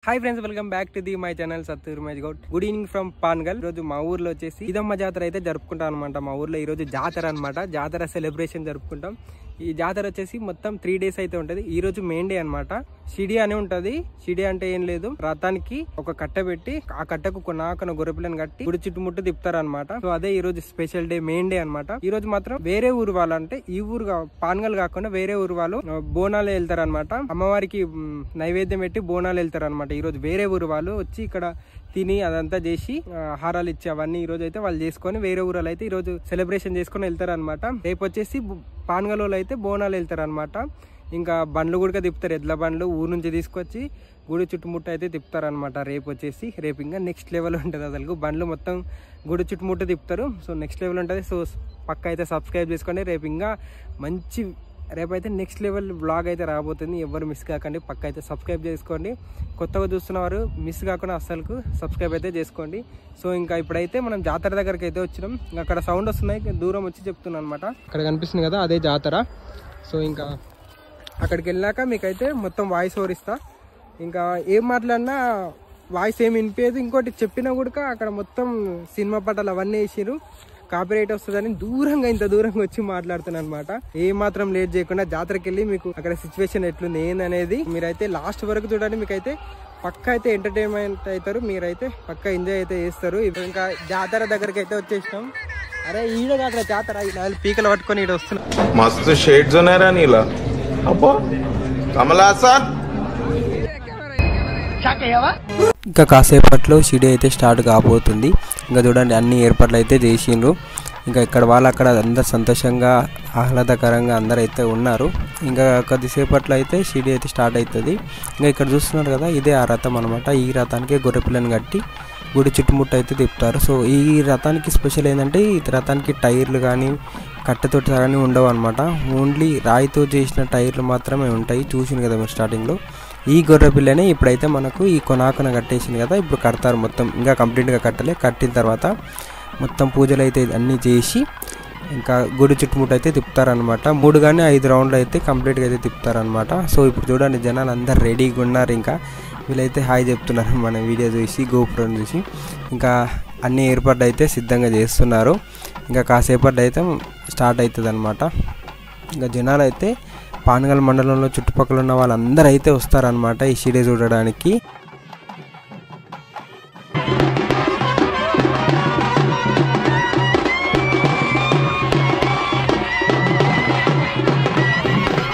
Hi friends, welcome back to the my channel Sattur my Goud. Good evening from Pangal. ఈ రోజు మా ఊర్లో వచ్చేసి ఇదమ్మ జాతర అయితే జరుపుకుంటాం అనమాట. మా ఊర్లో ఈ రోజు జాతర అనమాట. జాతర సెలబ్రేషన్ జరుపుకుంటాం. ఈ జాతర వచ్చేసి మొత్తం 3 days అయితే ఉంటది. ఈ రోజు మెయిన్ డే అనమాట. షిడి అని ఉంటది. షిడి అంటే ఏం లేదు, రథానికి ఒక కట్ట పెట్టి ఆ కట్టకు కొనాకన గొర్రెపిల్లని కట్టి గుడి చుట్టుముట్టు తిప్పుతారు అనమాట. సో అదే ఈ రోజు స్పెషల్ డే, మెయిన్ డే అనమాట. ఈ రోజు మాత్రం వేరే ఊరు వాళ్ళు, అంటే ఈ ఊరు పాన్గల్ కాకుండా వేరే ఊరు వాళ్ళు బోనాలు వెళ్తారు అనమాట. అమ్మవారికి నైవేద్యం పెట్టి బోనాలు వెళ్తారు అనమాట. ఈ రోజు వేరే ఊరు వాళ్ళు వచ్చి ఇక్కడ తిని అదంతా చేసి ఆహారాలు ఇచ్చి అవన్నీ ఈ రోజు అయితే వాళ్ళు చేసుకొని వేరే ఊరు అయితే ఈ రోజు సెలబ్రేషన్ చేసుకొని వెళ్తారు అనమాట. రేపు వచ్చేసి పాన్గల్ వాళ్ళు అయితే బోనాలు వెళ్తారు అనమాట. ఇంకా బండ్లు కూడా తిప్పుతారు, ఎడ్ల బండ్లు ఊరు నుంచి తీసుకొచ్చి గుడి చుట్టుముట్టు అయితే తిప్పుతారు అనమాట. రేపు ఇంకా నెక్స్ట్ లెవెల్ ఉంటుంది. అసలు బండ్లు మొత్తం గుడి చుట్టుముట్టు తిప్పుతారు. సో నెక్స్ట్ లెవెల్ ఉంటుంది. సో పక్క అయితే సబ్స్క్రైబ్ చేసుకోండి. రేపైతే నెక్స్ట్ లెవెల్ బ్లాగ్ అయితే రాబోతుంది. ఎవరు మిస్ కాకండి, పక్క అయితే సబ్స్క్రైబ్ చేసుకోండి. కొత్తగా చూస్తున్నవారు మిస్ కాకుండా అస్సలు సబ్స్క్రైబ్ అయితే చేసుకోండి. సో ఇంకా ఇప్పుడైతే మనం జాతర దగ్గరికి అయితే వచ్చినాం. అక్కడ సౌండ్ వస్తున్నాయి, దూరం వచ్చి చెప్తున్నాను అనమాట. అక్కడ కనిపిస్తుంది కదా, అదే జాతర. సో ఇంకా అక్కడికి వెళ్ళాక మీకైతే మొత్తం వాయిస్ ఓవర్ ఇస్తా. ఇంకా ఏం మాట్లాడినా వాయిస్ ఏమి వినిపించదు. ఇంకోటి చెప్పినా కూడా అక్కడ మొత్తం సినిమా పటాలు అవన్నీ వేసిరు, కాపీరైట్ వస్తుందని ఇంత దూరంగా వచ్చి మాట్లాడుతున్నాను అనమాట. ఏ మాత్రం లేట్ చేయకుండా జాతరకి వెళ్ళి మీకు అక్కడ సిచ్యువేషన్ ఎట్లుంది ఏందనేది మీరైతే లాస్ట్ వరకు చూడండి. మీకైతే పక్క అయితే ఎంటర్టైన్మెంట్ అవుతారు, మీరైతే పక్క ఎంజాయ్ అయితే చేస్తారు. ఇంకా జాతర దగ్గరకి అయితే వచ్చేసినాం. అరే ఈడ కాదు జాతర, పీకలు పట్టుకొని ఈడ వస్తున్నాం. మస్తు షేడ్స్ ఉన్నారా నీలా. అబ్బో కమలాసా. ఇంకా కాసేపట్లో షిడి అయితే స్టార్ట్ కాబోతుంది. ఇంకా చూడండి అన్ని ఏర్పాట్లు అయితే చేసిండ్రు. ఇంకా ఇక్కడ వాళ్ళు అక్కడ అందరు సంతోషంగా ఆహ్లాదకరంగా అందరు అయితే ఉన్నారు. ఇంకా కొద్దిసేపట్లో అయితే షిడి అయితే స్టార్ట్ అవుతుంది. ఇంకా ఇక్కడ చూస్తున్నారు కదా, ఇదే ఆ రథం అనమాట. ఈ రథానికి గొర్రెపిల్లని కట్టి గుడి చుట్టుముట్టు అయితే తిప్పుతారు. సో ఈ రథానికి స్పెషల్ ఏంటంటే, ఈ రథానికి టైర్లు కానీ కట్టెతోటి కానీ ఉండవు అనమాట. ఓన్లీ రాయితో చేసిన టైర్లు మాత్రమే ఉంటాయి. చూసింది కదా మీరు స్టార్టింగ్లో. ఈ గొర్రెపిల్లని ఇప్పుడైతే మనకు ఈ కొనాకన కట్టేసింది కదా, ఇప్పుడు కడతారు మొత్తం. ఇంకా కంప్లీట్గా కట్టిన తర్వాత మొత్తం పూజలు అయితే అన్నీ చేసి ఇంకా గుడి చుట్టుముట్టు అయితే తిప్పుతారనమాట. 3 కానీ 5 రౌండ్లు అయితే కంప్లీట్గా అయితే తిప్పుతారనమాట. సో ఇప్పుడు చూడండి జనాలు అందరు రెడీగా ఉన్నారు. ఇంకా వీళ్ళైతే హాయ్ చెప్తున్నారు మన వీడియో చూసి, గోపురం చూసి. ఇంకా అన్ని ఏర్పాట్లు అయితే సిద్ధంగా చేస్తున్నారు. ఇంకా కాసేపట్లో అయితే స్టార్ట్ అవుతుంది అనమాట. ఇంకా జనాలు అయితే పాన్గల్ మండలంలో చుట్టుపక్కల ఉన్న వాళ్ళందరూ అయితే వస్తారనమాట ఈ షిడి చూడడానికి.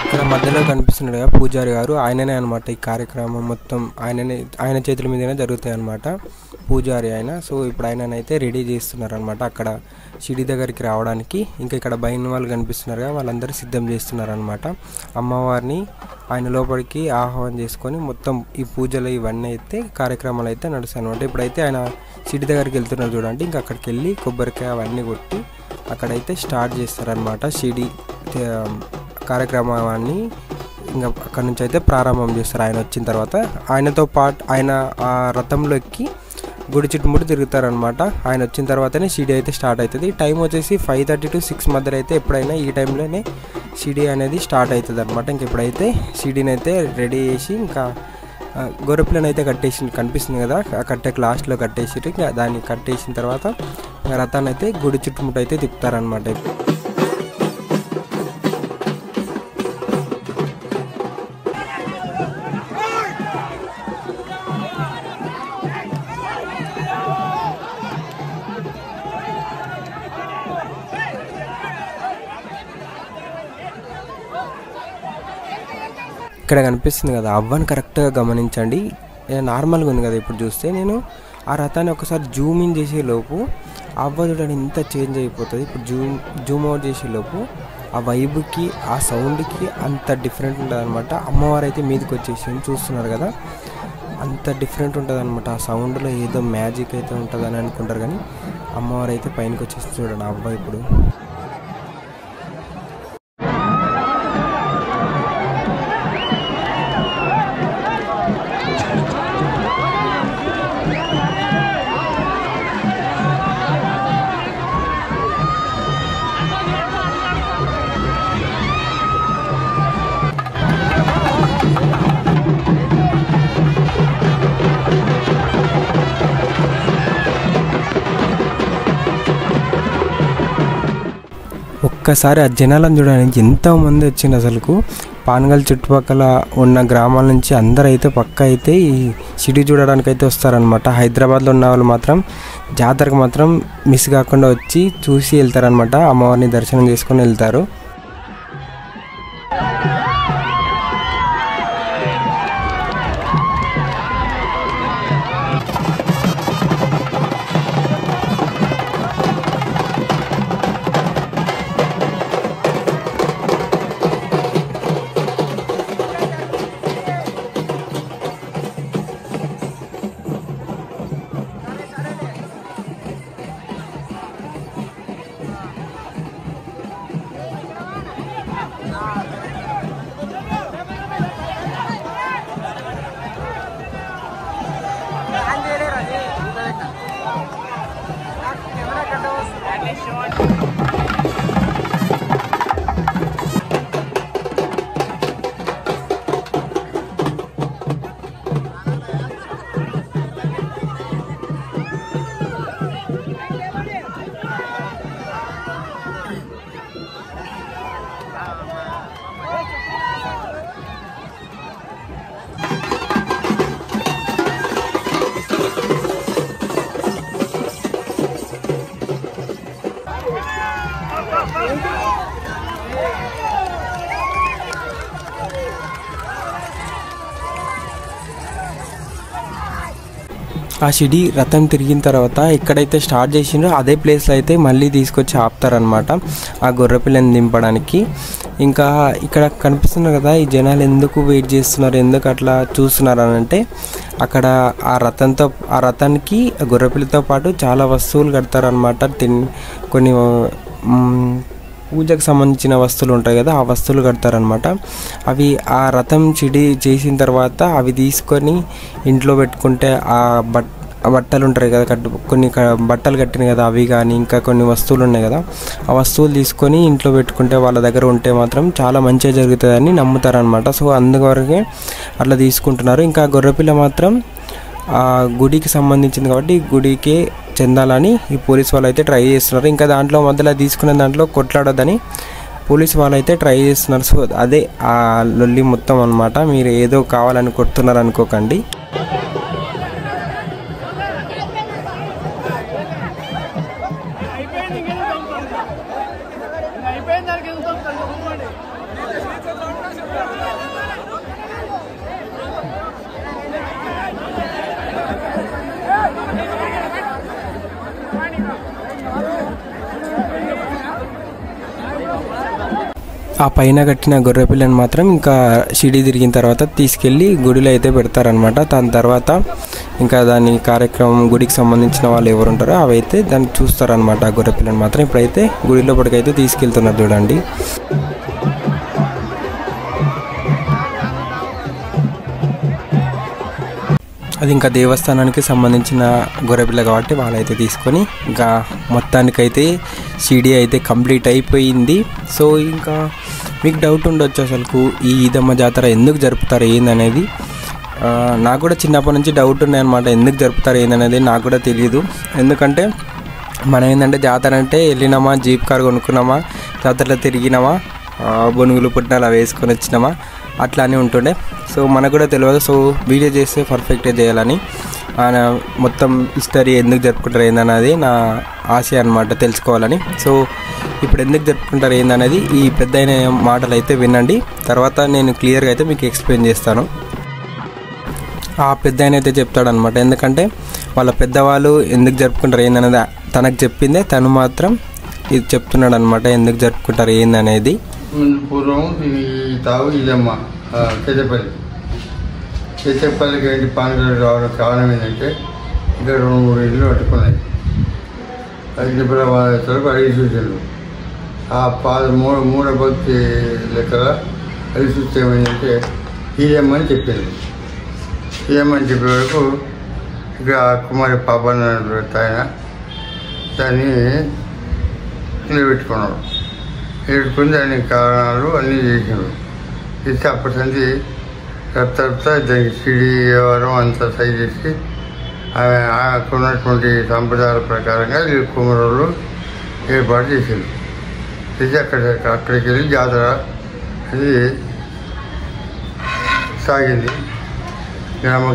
ఇక్కడ మధ్యలో కనిపిస్తున్నాడు కదా పూజారి గారు, ఆయననే అనమాట. ఈ కార్యక్రమం మొత్తం ఆయన చేతుల మీదనే జరుగుతాయి అనమాట, పూజారి ఆయన. సో ఇప్పుడు ఆయననైతే రెడీ చేస్తున్నారు అనమాట అక్కడ షిడి దగ్గరికి రావడానికి. ఇంకా ఇక్కడ బయట వాళ్ళు కనిపిస్తున్నారు కదా, వాళ్ళందరూ సిద్ధం చేస్తున్నారు అనమాట. అమ్మవారిని ఆయన లోపలికి ఆహ్వానం చేసుకొని మొత్తం ఈ పూజలు ఇవన్నీ అయితే కార్యక్రమాలు అయితే నడుస్తాయి అనమాట. ఇప్పుడైతే ఆయన షిడి దగ్గరికి వెళ్తున్నారు చూడండి. ఇంకా అక్కడికి వెళ్ళి కొబ్బరికాయ అవన్నీ కొట్టి అక్కడైతే స్టార్ట్ చేస్తారనమాట షిడి కార్యక్రమాన్ని. ఇంకా అక్కడ నుంచి అయితే ప్రారంభం చేస్తారు. ఆయన వచ్చిన తర్వాత ఆయనతో పాటు ఆయన ఆ రథంలో ఎక్కి గుడి చుట్టుముట్టు తిరుగుతారనమాట. ఆయన వచ్చిన తర్వాతనే షిడి అయితే స్టార్ట్ అవుతుంది. టైం వచ్చేసి 5:30 to 6 మధ్యలో అయితే ఎప్పుడైనా ఈ టైంలోనే షిడి అనేది స్టార్ట్ అవుతుంది అనమాట. ఇంక ఇప్పుడైతే షిడిని అయితే రెడీ చేసి ఇంకా గొర్రెపిల్లని అయితే కనిపిస్తుంది కదా, ఆ కట్టెకి లాస్ట్లో కట్టేసి ఇంకా దాన్ని కట్టేసిన తర్వాత రథాన్ని అయితే గుడి చుట్టుముట్టు అయితే తిప్పుతారనమాట. ఇక్కడ కనిపిస్తుంది కదా, అవ్వని కరెక్ట్గా గమనించండి. నార్మల్గా ఉంది కదా ఇప్పుడు చూస్తే. నేను ఆ రథాన్ని ఒకసారి జూమ్ ఇన్ చేసే లోపు అవ్వ చూడండి ఇంత చేంజ్ అయిపోతుంది. ఇప్పుడు జూమ్ అవుట్ చేసే లోపు ఆ వైబ్కి ఆ సౌండ్కి అంత డిఫరెంట్ ఉంటుంది అనమాట. అమ్మవారు అయితే మీదకి వచ్చేసి చూస్తున్నారు కదా, అంత డిఫరెంట్ ఉంటుంది అనమాట. ఆ సౌండ్లో ఏదో మ్యాజిక్ అయితే ఉంటుందని అనుకుంటారు, కానీ అమ్మవారు అయితే పైనకి వచ్చేసి చూడండి అవ్వ ఇప్పుడు. ఒక్కసారి ఆ జనాలను చూడడానికి ఎంతోమంది వచ్చింది అసలుకు. పానగల్ చుట్టుపక్కల ఉన్న గ్రామాల నుంచి అందరూ అయితే పక్క అయితే ఈ సిటీ చూడడానికి అయితే వస్తారనమాట. హైదరాబాద్లో ఉన్న వాళ్ళు మాత్రం జాతరకు మాత్రం మిస్ కాకుండా వచ్చి చూసి వెళ్తారనమాట. అమ్మవారిని దర్శనం చేసుకొని వెళ్తారు. ఆ షిడి రథం తిరిగిన తర్వాత ఎక్కడైతే స్టార్ట్ చేసిండ్రో అదే ప్లేస్లో అయితే మళ్ళీ తీసుకొచ్చి ఆపుతారనమాట ఆ గొర్రెపిల్లని దింపడానికి. ఇంకా ఇక్కడ కనిపిస్తున్నారు కదా, ఈ జనాలు ఎందుకు వెయిట్ చేస్తున్నారు, ఎందుకు అట్లా చూస్తున్నారు అని అంటే, అక్కడ ఆ రథానికి గొర్రెపిల్లతో పాటు చాలా వస్తువులు కడతారనమాట. కొన్ని పూజకు సంబంధించిన వస్తువులు ఉంటాయి కదా, ఆ వస్తువులు కడతారనమాట. అవి ఆ రథం చిడి చేసిన తర్వాత అవి తీసుకొని ఇంట్లో పెట్టుకుంటే ఆ బట్టలు ఉంటాయి కదా, కొన్ని బట్టలు కట్టినాయి కదా అవి కానీ ఇంకా కొన్ని వస్తువులు ఉన్నాయి కదా, ఆ వస్తువులు తీసుకొని ఇంట్లో పెట్టుకుంటే వాళ్ళ దగ్గర ఉంటే మాత్రం చాలా మంచిగా జరుగుతుందని నమ్ముతారనమాట. సో అందువరకే అట్లా తీసుకుంటున్నారు. ఇంకా గొర్రెపిల్ల మాత్రం ఆ గుడికి సంబంధించింది కాబట్టి గుడికే చెందాలని ఈ పోలీస్ వాళ్ళు అయితే ట్రై చేస్తున్నారు. ఇంకా దాంట్లో మధ్యలో తీసుకునే దాంట్లో కొట్లాడొద్దని పోలీస్ వాళ్ళు అయితే ట్రై చేస్తున్నారు. సో అదే ఆ లొల్లి మొత్తం అనమాట. మీరు ఏదో కావాలని కొడుతున్నారు అనుకోకండి. ఆ పైన కట్టిన గొర్రెపిల్లని మాత్రం ఇంకా షిడి తిరిగిన తర్వాత తీసుకెళ్ళి గుడిలో అయితే పెడతారనమాట. దాని తర్వాత ఇంకా దాని కార్యక్రమం గుడికి సంబంధించిన వాళ్ళు ఎవరు ఉంటారో అవైతే దాన్ని చూస్తారనమాట. ఆ గొర్రెపిల్లని మాత్రం ఇప్పుడైతే గుడి లోపలికైతే తీసుకెళ్తున్నారు చూడండి. అది ఇంకా దేవస్థానానికి సంబంధించిన గొర్రెపిల్ల కాబట్టి వాళ్ళైతే తీసుకొని ఇంకా మొత్తానికైతే షిడి అయితే కంప్లీట్ అయిపోయింది. సో ఇంకా మీకు డౌట్ ఉండొచ్చు అసలుకు ఈ ఈదమ్మ జాతర ఎందుకు జరుపుతారు ఏందనేది. నాకు కూడా చిన్నప్పటి నుంచి డౌట్ ఉన్నాయన్నమాట, ఎందుకు జరుపుతారు ఏందనేది నాకు కూడా తెలియదు. ఎందుకంటే మనం ఏంటంటే జాతర అంటే వెళ్ళినామా, జీప్ కార్ కొనుక్కున్నామా, జాతరలో తిరిగినామా, బొనుగులు పుట్టినాలు అవి వేసుకొని వచ్చినామా, అట్లా అని ఉంటుండే. సో మనకు కూడా తెలియదు. సో వీడియో చేస్తే పర్ఫెక్ట్గా చేయాలని మొత్తం హిస్టరీ ఎందుకు జరుపుకుంటారు ఏందనేది నా ఆశ అనమాట, తెలుసుకోవాలని. సో ఇప్పుడు ఎందుకు జరుపుకుంటారు ఏందనేది ఈ పెద్ద అయిన మాటలు అయితే వినండి. తర్వాత నేను క్లియర్గా అయితే మీకు ఎక్స్ప్లెయిన్ చేస్తాను. ఆ పెద్ద ఆయన అయితే చెప్తాడనమాట. ఎందుకంటే వాళ్ళ పెద్దవాళ్ళు ఎందుకు జరుపుకుంటారు ఏందనేది తనకు చెప్పిందే తను మాత్రం ఇది చెప్తున్నాడు అనమాట, ఎందుకు జరుపుకుంటారు ఏందనేది. పూర్వం ఈ తావు ఇదమ్మ కేతపల్లికి ఏంటి పానగల్ రావడం కారణం ఏంటంటే ఇక్కడ 2-3 ఇళ్ళు పట్టుకున్నాయి. 5 వరకు 5 సూచనలు. ఆ మూడ భక్తి లెక్కల 5 సూచన ఏమైందంటే ఇదమ్మని చెప్పింది. ఇదమ్మని చెప్పే వరకు ఇక కుమారి పాపన్న ఆయన దాన్ని నిలబెట్టుకున్నాడు. నిలబెట్టుకుని దానికి కారణాలు అన్నీ చేసినాడు. చేస్తే అప్పటి నుంచి రప్తా దానికి సిడి వ్యవహారం అంతా సై చేసి అక్కడ ఉన్నటువంటి సంప్రదాయాల ప్రకారంగా కుమరోళ్ళు ఏర్పాటు చేశారు. ఇది అక్కడికి వెళ్ళి జాతర అది సాగింది.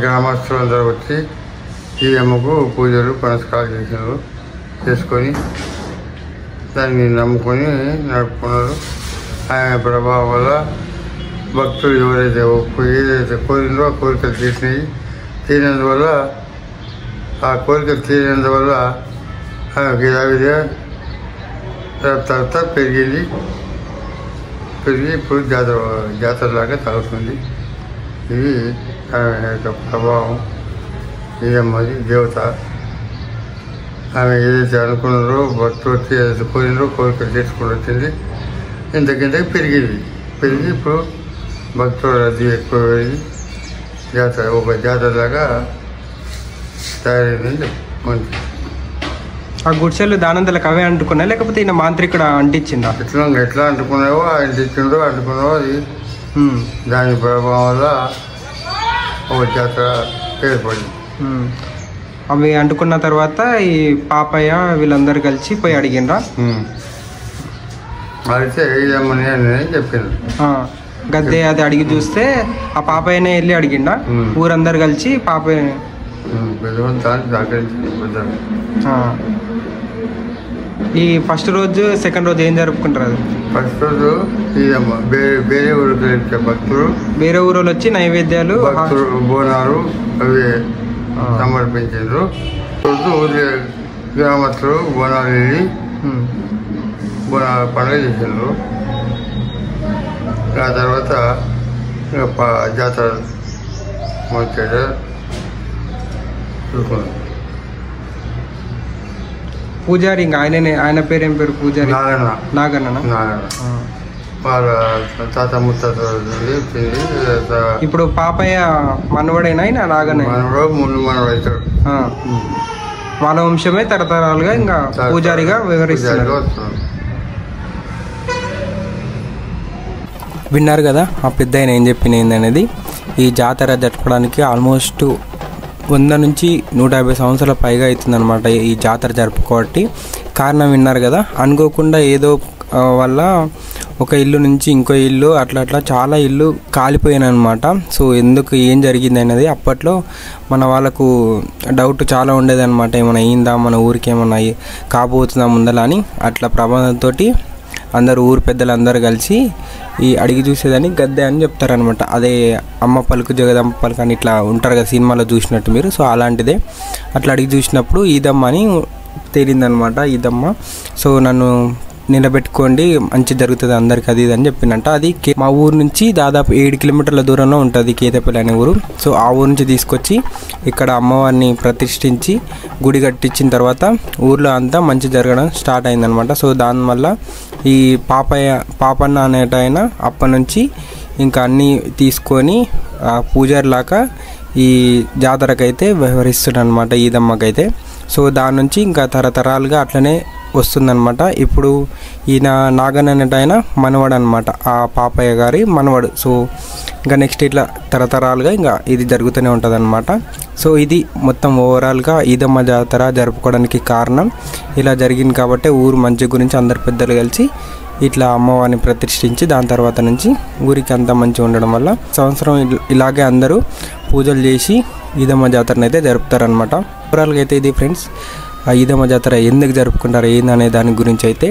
గ్రామస్తులు అందరూ వచ్చి ఈ అమ్మకు పూజలు పునస్కారాలు చేసుకొని దాన్ని నమ్ముకొని నడుపుకున్నారు. ఆయన ప్రభావం వల్ల భక్తులు ఎవరైతే ఏదైతే కోరినో ఆ కోరికలు తీరినందువల్ల ఆ కోరికలు తీరినందువల్ల ఆమెకి యథావిధిగా తర్వాత పెరిగి ఇప్పుడు జాతరలాగా తాగుతుంది. ఇది ఆమె యొక్క ప్రభావం. ఇదమ్మది దేవత. ఆమె ఏదైతే అనుకున్నారో భక్తులు వచ్చి ఏదైతే కోరినరో కోరికలు తీసుకుని వచ్చింది. ఇంతకింతకి పెరిగి ఇప్పుడు భక్తుల రద్దీ ఎక్కువ పెరిగి ఒక జాతరలాగా తయారైందని మంచి. ఆ గుడిసెలు దానంతలకు అవే అంటుకున్నా లేకపోతే ఈయన మాంత్రికుడు అంటించిందా? ఎట్లా అంటుకున్నావో అంటించిండో అంటుకున్నావో అది దాని ప్రభావం వల్ల ఒక జాతర ఏర్పడింది. అవి అంటుకున్న తర్వాత ఈ పాపయ్య వీళ్ళందరూ కలిసి పోయి అడిగిండ్రా? అడిగితే ఏదమ్మని అని చెప్పింది. గద్దె అది అడిగి చూస్తే ఆ పాపయ్యనే వెళ్ళి అడిగిండా? ఊరందరు కలిసి పాపయ్య ఈ ఫస్ట్ రోజు సెకండ్ రోజు ఏం జరుపుకుంటారు? అది ఫస్ట్ రోజు వేరే ఊరికి వచ్చే భక్తులు వేరే ఊరు వచ్చి నైవేద్యాలు బోనాలు అవి సమర్పించారు. రోజు ఊరి గ్రామస్తులు బోనాలు వెళ్ళి బోనాల పండుగ చేసారు. ఆ తర్వాత జాతర మొదలు చూసుకున్నారు. పూజారి ఇంకా ఆయన పేరు ఏం పేరు? పూజారి నాగన్న. వాళ్ళ తాత ముత్తాత. ఇప్పుడు పాపయ్య మనవడైనా ఆయన నాగన్న? మనవడు ముందు మనవడు. వాళ్ళ వంశమే తరతరాలుగా ఇంకా పూజారిగా వ్యవహరిస్తున్నారు. విన్నారు కదా ఆ పెద్ద ఆయన ఏం చెప్పిన ఏందనేది. ఈ జాతర జరపడానికి ఆల్మోస్ట్ 100 నుంచి 150 సంవత్సరాల పైగా అవుతుందన్నమాట ఈ జాతర జరుపుకోవట్టి. కారణం విన్నారు కదా, అనుకోకుండా ఏదో వల్ల ఒక ఇల్లు నుంచి ఇంకో ఇల్లు అట్లా చాలా ఇల్లు కాలిపోయాను అనమాట. సో ఎందుకు ఏం జరిగింది అనేది అప్పట్లో మన వాళ్ళకు డౌట్ చాలా ఉండేది అనమాట. ఏమైనా అయిందా, మన ఊరికి ఏమన్నా కాబోతుందా ముందల అని. అట్లా ప్రమాదంతో అందరు ఊరు పెద్దలు అందరు కలిసి ఈ అడిగి చూసేదని గద్దె అని చెప్తారనమాట. అదే అమ్మ పలుకు జగదమ్మ పలుకు అని ఇట్లా ఉంటారు కదా సినిమాలో చూసినట్టు మీరు. సో అలాంటిదే. అట్లా అడిగి చూసినప్పుడు ఈదమ్మ అని తేలిందనమాట. ఈదమ్మ సో నన్ను నిలబెట్టుకోండి, మంచి జరుగుతుంది అందరికి అది ఇది అని చెప్పిందంట. అది మా ఊరు నుంచి దాదాపు 7 కిలోమీటర్ల దూరంలో ఉంటుంది కేతపల్లి అనే ఊరు. సో ఆ ఊరు నుంచి తీసుకొచ్చి ఇక్కడ అమ్మవారిని ప్రతిష్ఠించి గుడి కట్టించిన తర్వాత ఊర్లో అంతా మంచి జరగడం స్టార్ట్ అయిందనమాట. సో దానివల్ల ఈ పాపన్న అనేటైన అప్పటి నుంచి ఇంకా అన్నీ తీసుకొని పూజారిలాగా ఈ జాతరకైతే వ్యవహరిస్తున్నాడు అనమాట ఈదమ్మకైతే. సో దాని నుంచి ఇంకా తరతరాలుగా అట్లనే వస్తుందన్నమాట. ఇప్పుడు ఈయన నాగన్ అనేటైన మనవడు అనమాట, ఆ పాపయ్య గారి మనవడు. సో ఇంకా నెక్స్ట్ ఇట్లా తరతరాలుగా ఇంకా ఇది జరుగుతూనే ఉంటుంది అనమాట. సో ఇది మొత్తం ఓవరాల్గా ఈదమ్మ జాతర జరుపుకోవడానికి కారణం ఇలా జరిగింది కాబట్టి ఊరు మంచి గురించి అందరు పెద్దలు కలిసి ఇట్లా అమ్మవారిని ప్రతిష్ఠించి దాని తర్వాత నుంచి ఊరికి అంతా మంచిగా ఉండడం వల్ల సంవత్సరం ఇలాగే అందరూ పూజలు చేసి ఈదమ్మ జాతరను అయితే జరుపుతారనమాట. ఓవరాల్గా అయితే ఇది ఫ్రెండ్స్ ఈదమ్మ జాతర ఎందుకు జరుపుకుంటారు ఏందనే దాని గురించి అయితే.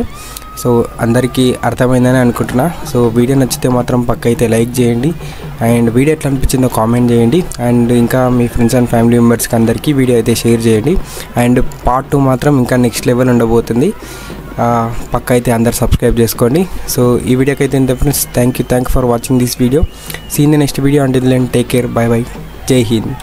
సో అందరికీ అర్థమైందని అనుకుంటున్నా. సో వీడియో నచ్చితే మాత్రం పక్క అయితే లైక్ చేయండి అండ్ వీడియో ఎట్లా అనిపించిందో కామెంట్ చేయండి. అండ్ ఇంకా మీ ఫ్రెండ్స్ అండ్ ఫ్యామిలీ మెంబర్స్కి అందరికీ వీడియో అయితే షేర్ చేయండి. అండ్ పార్ట్ 2 మాత్రం ఇంకా నెక్స్ట్ లెవెల్ ఉండబోతుంది. పక్క అయితే అందరు సబ్స్క్రైబ్ చేసుకోండి. సో ఈ వీడియోకి అయితే ఇంత friends. Thank you for watching this video. See in the next video. Until then take care. Bye bye. జై హింద్.